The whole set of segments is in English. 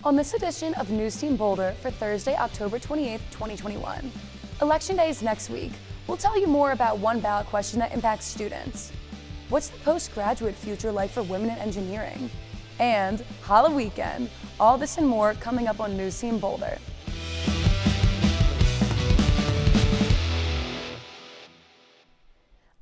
On this edition of NewsTeam Boulder for Thursday, October 28, 2021. Election Day is next week. We'll tell you more about one ballot question that impacts students. What's the postgraduate future like for women in engineering? And Halloween weekend. All this and more coming up on NewsTeam Boulder.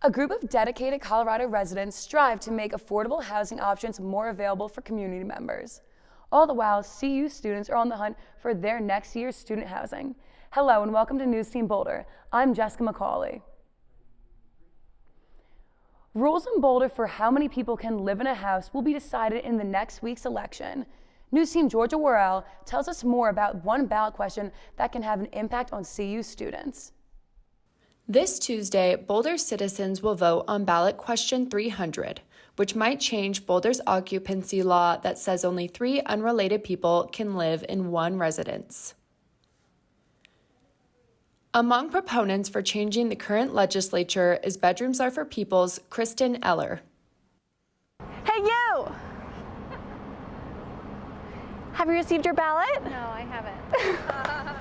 A group of dedicated Colorado residents strive to make affordable housing options more available for community members. All the while, CU students are on the hunt for their next year's student housing. Hello and welcome to NewsTeam Boulder. I'm Jessica McCauley. Rules in Boulder for how many people can live in a house will be decided in the next week's election. NewsTeam Georgia Worrell tells us more about one ballot question that can have an impact on CU students. This Tuesday, Boulder citizens will vote on ballot question 300, which might change Boulder's occupancy law that says only 3 unrelated people can live in one residence. Among proponents for changing the current legislature is Bedrooms Are for People's Kristen Eller. Hey, you! Have you received your ballot? No, I haven't.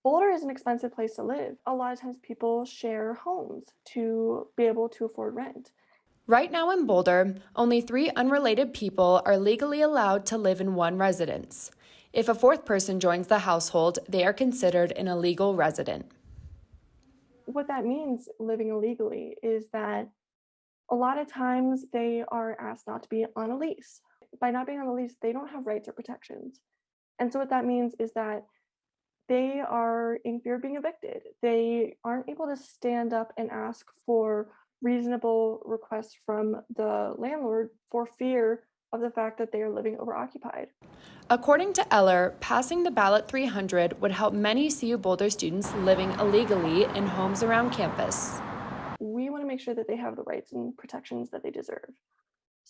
Boulder is an expensive place to live. A lot of times people share homes to be able to afford rent. Right now in Boulder, only 3 unrelated people are legally allowed to live in one residence. If a 4th person joins the household, they are considered an illegal resident. What that means, living illegally, is that a lot of times they are asked not to be on a lease. By not being on a lease, they don't have rights or protections. And so what that means is that they are in fear of being evicted. They aren't able to stand up and ask for reasonable requests from the landlord for fear of the fact that they are living overoccupied. According to Eller, passing the ballot 300 would help many CU Boulder students living illegally in homes around campus. We want to make sure that they have the rights and protections that they deserve.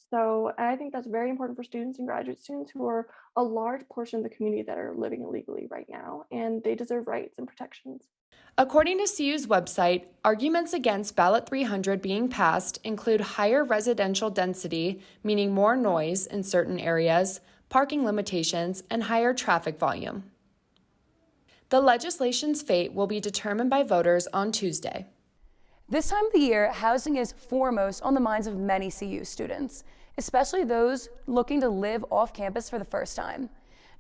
So I think that's very important for students and graduate students who are a large portion of the community that are living illegally right now, and they deserve rights and protections. According to CU's website, arguments against ballot 300 being passed include higher residential density, meaning more noise in certain areas, parking limitations, and higher traffic volume. The legislation's fate will be determined by voters on Tuesday. This time of the year, housing is foremost on the minds of many CU students, especially those looking to live off campus for the first time.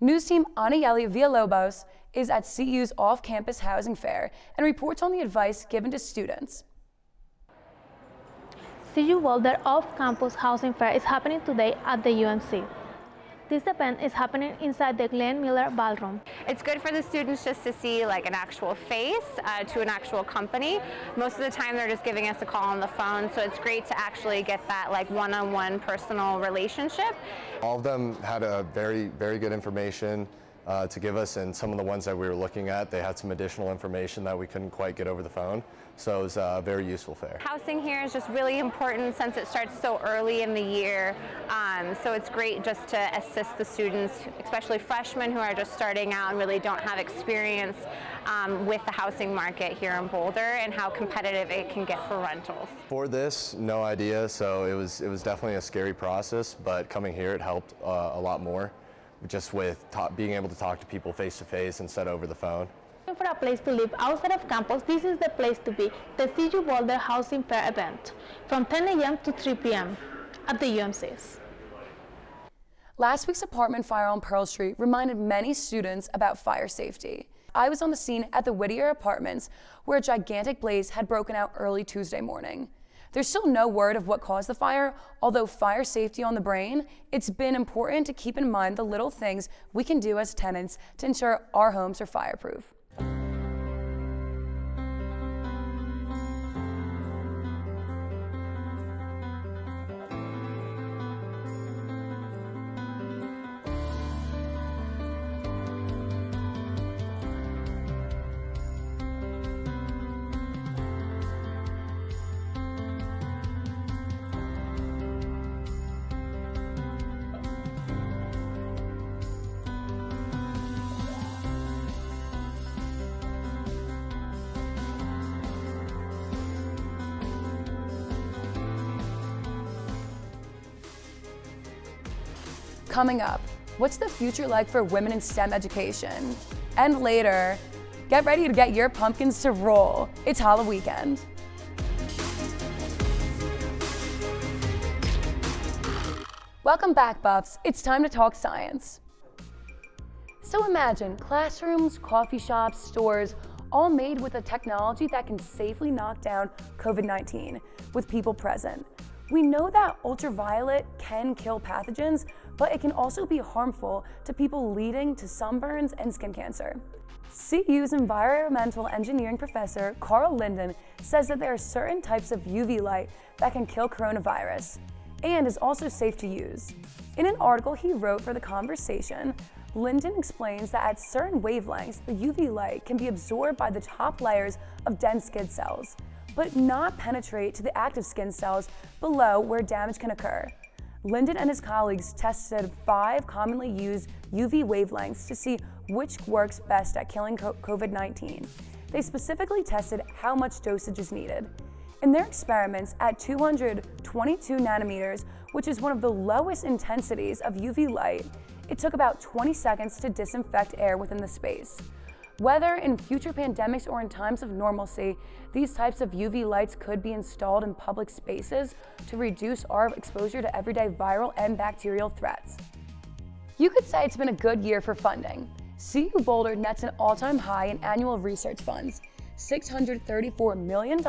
NewsTeam Anayeli Villalobos is at CU's off-campus housing fair and reports on the advice given to students. CU Boulder Off-Campus Housing Fair is happening today at the UMC. This event is happening inside the Glenn Miller Ballroom. It's good for the students just to see like an actual face to an actual company. Most of the time they're just giving us a call on the phone, so it's great to actually get that like one-on-one personal relationship. All of them had a very good information to give us, and some of the ones that we were looking at, they had some additional information that we couldn't quite get over the phone. So it was a very useful fair. Housing here is just really important since it starts so early in the year. So it's great just to assist the students, especially freshmen who are just starting out and really don't have experience with the housing market here in Boulder and how competitive it can get for rentals. For this, no idea, so it was definitely a scary process, but coming here it helped a lot more, just with being able to talk to people face to face instead over the phone. For a place to live outside of campus, this is the place to be, the CU Boulder Housing Fair event, from 10 a.m. to 3 p.m. at the UMCs. Last week's apartment fire on Pearl Street reminded many students about fire safety. I was on the scene at the Whittier Apartments, where a gigantic blaze had broken out early Tuesday morning. There's still no word of what caused the fire, although fire safety on the brain, it's been important to keep in mind the little things we can do as tenants to ensure our homes are fireproof. Coming up, what's the future like for women in STEM education? And later, get ready to get your pumpkins to roll. It's Halloween weekend. Welcome back, Buffs. It's time to talk science. So imagine classrooms, coffee shops, stores, all made with a technology that can safely knock down COVID-19 with people present. We know that ultraviolet can kill pathogens, but it can also be harmful to people, leading to sunburns and skin cancer. CU's environmental engineering professor, Carl Linden, says that there are certain types of UV light that can kill coronavirus and is also safe to use. In an article he wrote for The Conversation, Linden explains that at certain wavelengths, the UV light can be absorbed by the top layers of dense skin cells, but not penetrate to the active skin cells below where damage can occur. Linden and his colleagues tested 5 commonly used UV wavelengths to see which works best at killing COVID-19. They specifically tested how much dosage is needed. In their experiments at 222 nanometers, which is one of the lowest intensities of UV light, it took about 20 seconds to disinfect air within the space. Whether in future pandemics or in times of normalcy, these types of UV lights could be installed in public spaces to reduce our exposure to everyday viral and bacterial threats. You could say it's been a good year for funding. CU Boulder nets an all-time high in annual research funds. $634 million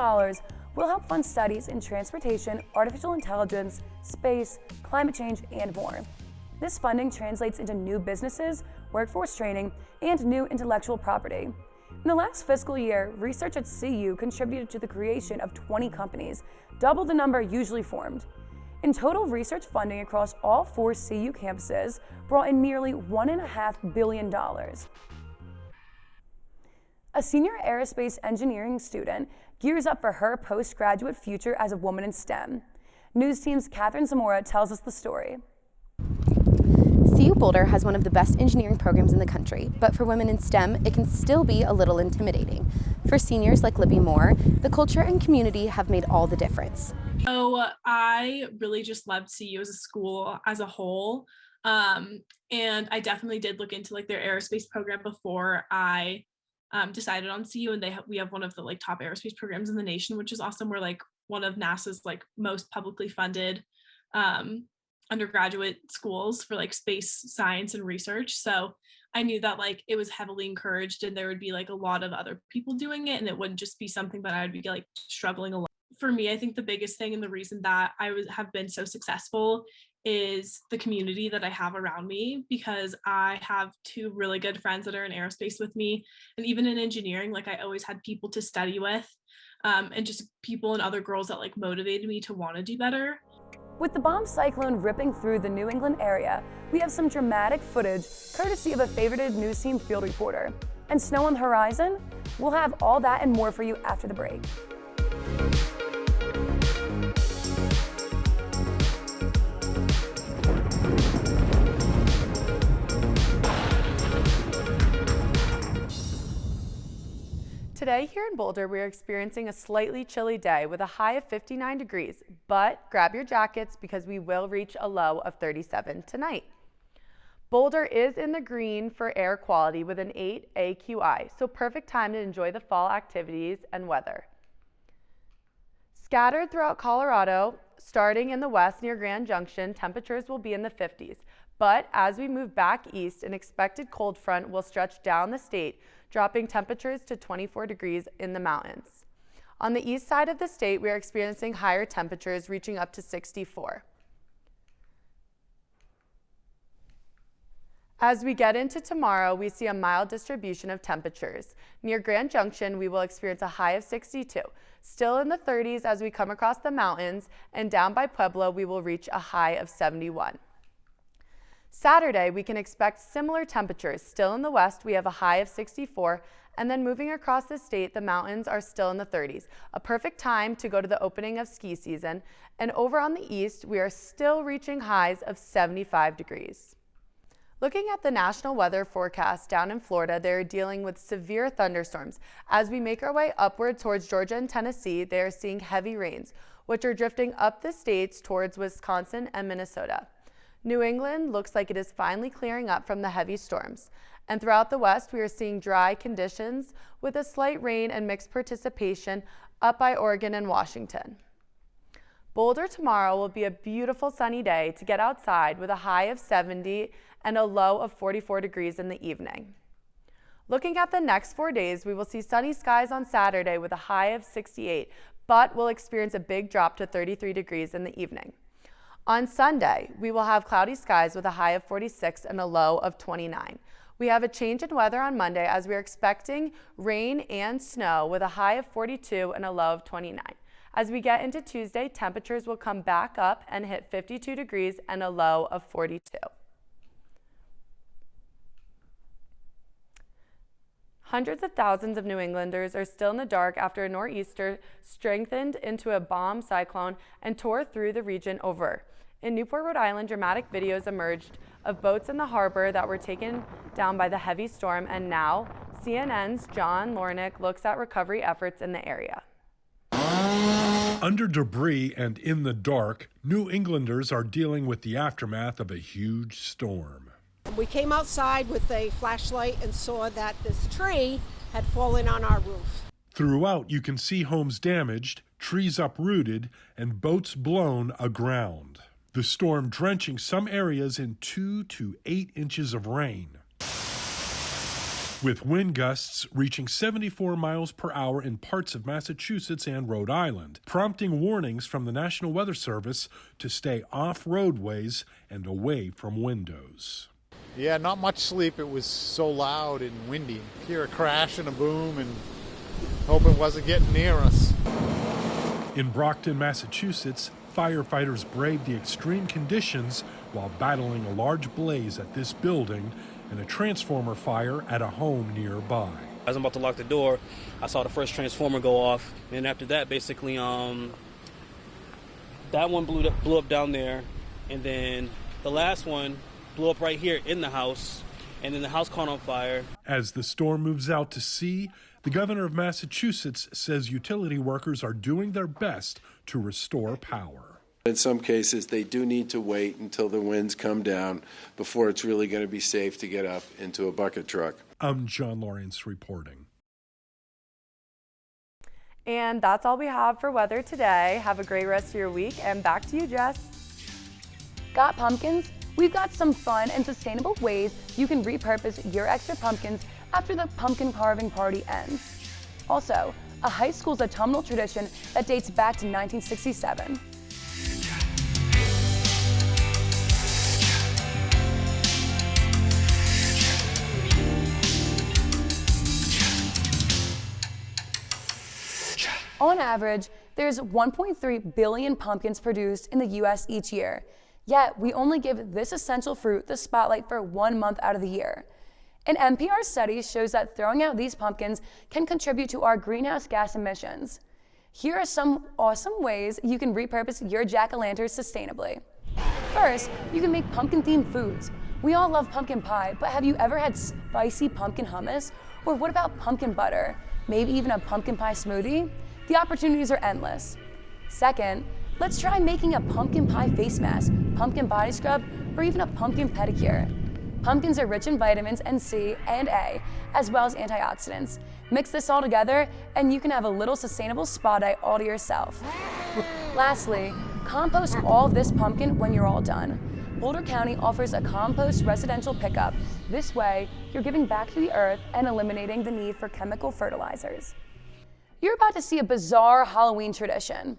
will help fund studies in transportation, artificial intelligence, space, climate change, and more. This funding translates into new businesses, workforce training, and new intellectual property. In the last fiscal year, research at CU contributed to the creation of 20 companies, double the number usually formed. In total, research funding across all 4 CU campuses brought in nearly $1.5 billion. A senior aerospace engineering student gears up for her postgraduate future as a woman in STEM. NewsTeam's Catherine Zamora tells us the story. CU Boulder has one of the best engineering programs in the country, but for women in STEM, it can still be a little intimidating. For seniors like Libby Moore, the culture and community have made all the difference. So I really just loved CU as a school as a whole. And I definitely did look into their aerospace program before I decided on CU, and we have one of the top aerospace programs in the nation, which is awesome. We're one of NASA's most publicly funded undergraduate schools for space science and research. So I knew that it was heavily encouraged, and there would be a lot of other people doing it, and it wouldn't just be something that I would be struggling alone. For me, I think the biggest thing and the reason that I have been so successful is the community that I have around me, because I have 2 really good friends that are in aerospace with me, and even in engineering, I always had people to study with, and just people and other girls that motivated me to want to do better. With the bomb cyclone ripping through the New England area, we have some dramatic footage courtesy of a favorited NewsTeam field reporter. And snow on the horizon? We'll have all that and more for you after the break. Today here in Boulder, we are experiencing a slightly chilly day with a high of 59 degrees, but grab your jackets because we will reach a low of 37 tonight. Boulder is in the green for air quality with an 8 AQI, so perfect time to enjoy the fall activities and weather. Scattered throughout Colorado, starting in the west near Grand Junction, temperatures will be in the 50s, but as we move back east, an expected cold front will stretch down the state, dropping temperatures to 24 degrees in the mountains. On the east side of the state, we are experiencing higher temperatures reaching up to 64. As we get into tomorrow, we see a mild distribution of temperatures. Near Grand Junction, we will experience a high of 62. Still in the 30s as we come across the mountains, and down by Pueblo, we will reach a high of 71. Saturday, we can expect similar temperatures. Still in the west, we have a high of 64, and then moving across the state, the mountains are still in the 30s. A perfect time to go to the opening of ski season. And over on the east, we are still reaching highs of 75 degrees. Looking at the national weather forecast down in Florida, they are dealing with severe thunderstorms. As we make our way upward towards Georgia and Tennessee, they are seeing heavy rains, which are drifting up the states towards Wisconsin and Minnesota. New England looks like it is finally clearing up from the heavy storms. And throughout the West, we are seeing dry conditions with a slight rain and mixed precipitation up by Oregon and Washington. Boulder tomorrow will be a beautiful sunny day to get outside with a high of 70 and a low of 44 degrees in the evening. Looking at the next 4 days, we will see sunny skies on Saturday with a high of 68, but we'll experience a big drop to 33 degrees in the evening. On Sunday, we will have cloudy skies with a high of 46 and a low of 29. We have a change in weather on Monday as we are expecting rain and snow with a high of 42 and a low of 29. As we get into Tuesday, temperatures will come back up and hit 52 degrees and a low of 42. Hundreds of thousands of New Englanders are still in the dark after a nor'easter strengthened into a bomb cyclone and tore through the region over. In Newport, Rhode Island, dramatic videos emerged of boats in the harbor that were taken down by the heavy storm, and now CNN's John Lornick looks at recovery efforts in the area. Under debris and in the dark, New Englanders are dealing with the aftermath of a huge storm. We came outside with a flashlight and saw that this tree had fallen on our roof. Throughout, you can see homes damaged, trees uprooted, and boats blown aground. The storm drenching some areas in 2 to 8 inches of rain, with wind gusts reaching 74 miles per hour in parts of Massachusetts and Rhode Island, prompting warnings from the National Weather Service to stay off roadways and away from windows. Yeah, not much sleep. It was so loud and windy. Hear a crash and a boom and hope it wasn't getting near us. In Brockton, Massachusetts, firefighters braved the extreme conditions while battling a large blaze at this building and a transformer fire at a home nearby. As I'm about to lock the door, I saw the first transformer go off, and after that, basically, that one blew up down there, and then the last one blew up right here in the house, and then the house caught on fire. As the storm moves out to sea, the governor of Massachusetts says utility workers are doing their best to restore power. In some cases, they do need to wait until the winds come down before it's really going to be safe to get up into a bucket truck. I'm John Lawrence reporting. And that's all we have for weather today. Have a great rest of your week, and back to you, Jess. Got pumpkins? We've got some fun and sustainable ways you can repurpose your extra pumpkins after the pumpkin carving party ends. Also, a high school's autumnal tradition that dates back to 1967. On average, there's 1.3 billion pumpkins produced in the U.S. each year. Yet, we only give this essential fruit the spotlight for 1 month out of the year. An NPR study shows that throwing out these pumpkins can contribute to our greenhouse gas emissions. Here are some awesome ways you can repurpose your jack-o'-lanterns sustainably. First, you can make pumpkin-themed foods. We all love pumpkin pie, but have you ever had spicy pumpkin hummus? Or what about pumpkin butter? Maybe even a pumpkin pie smoothie? The opportunities are endless. Second, let's try making a pumpkin pie face mask, pumpkin body scrub, or even a pumpkin pedicure. Pumpkins are rich in vitamins and C and A, as well as antioxidants. Mix this all together, and you can have a little sustainable spa day all to yourself. Lastly, compost all of this pumpkin when you're all done. Boulder County offers a compost residential pickup. This way, you're giving back to the earth and eliminating the need for chemical fertilizers. You're about to see a bizarre Halloween tradition.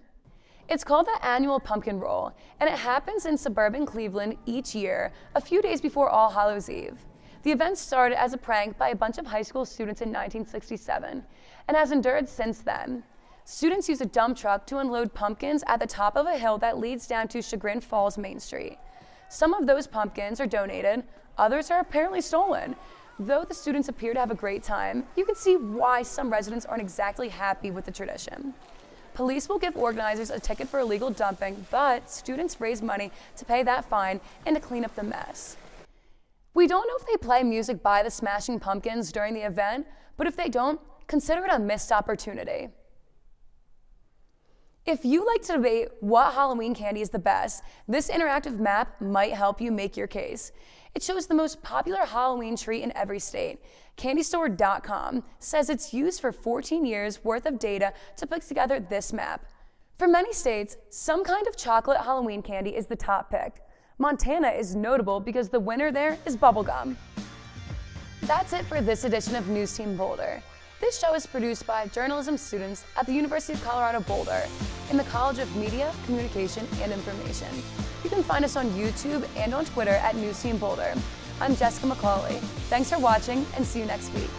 It's called the annual pumpkin roll, and it happens in suburban Cleveland each year, a few days before All Hallows Eve. The event started as a prank by a bunch of high school students in 1967, and has endured since then. Students use a dump truck to unload pumpkins at the top of a hill that leads down to Chagrin Falls Main Street. Some of those pumpkins are donated, others are apparently stolen. Though the students appear to have a great time, you can see why some residents aren't exactly happy with the tradition. Police will give organizers a ticket for illegal dumping, but students raise money to pay that fine and to clean up the mess. We don't know if they play music by the Smashing Pumpkins during the event, but if they don't, consider it a missed opportunity. If you like to debate what Halloween candy is the best, this interactive map might help you make your case. It shows the most popular Halloween treat in every state. CandyStore.com says it's used for 14 years worth of data to put together this map. For many states, some kind of chocolate Halloween candy is the top pick. Montana is notable because the winner there is bubblegum. That's it for this edition of NewsTeam Boulder. This show is produced by journalism students at the University of Colorado Boulder in the College of Media, Communication, and Information. You can find us on YouTube and on Twitter at NewsTeam Boulder. I'm Jessica McCauley. Thanks for watching and see you next week.